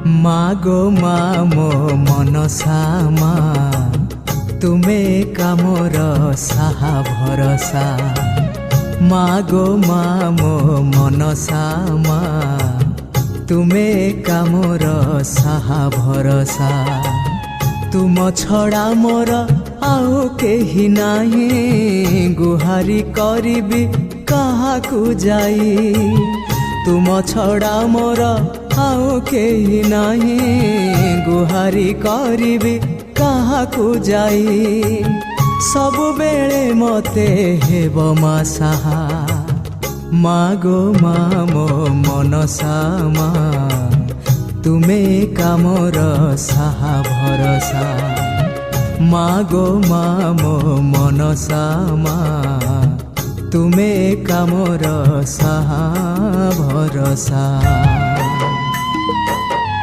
मागो मा मो मनसा मा तुमे कामर साहा भरसा। मागो मा मो मनसा मा तुमे कामर साहा भरसा। तुम छड़ा मोर आउ केही नाही गुहारी करिबी काहाकू जाई। तुम छड़ा मोर आउ केही नाही गुहारी करिबी काहाकू जाई। सबु बेले मते हेब मा साहा। मागो मा मो मनसा मा तुमे कामर साहा भरसा। मागो मा मो मनसा मा तुमे कामर साहा भरसा।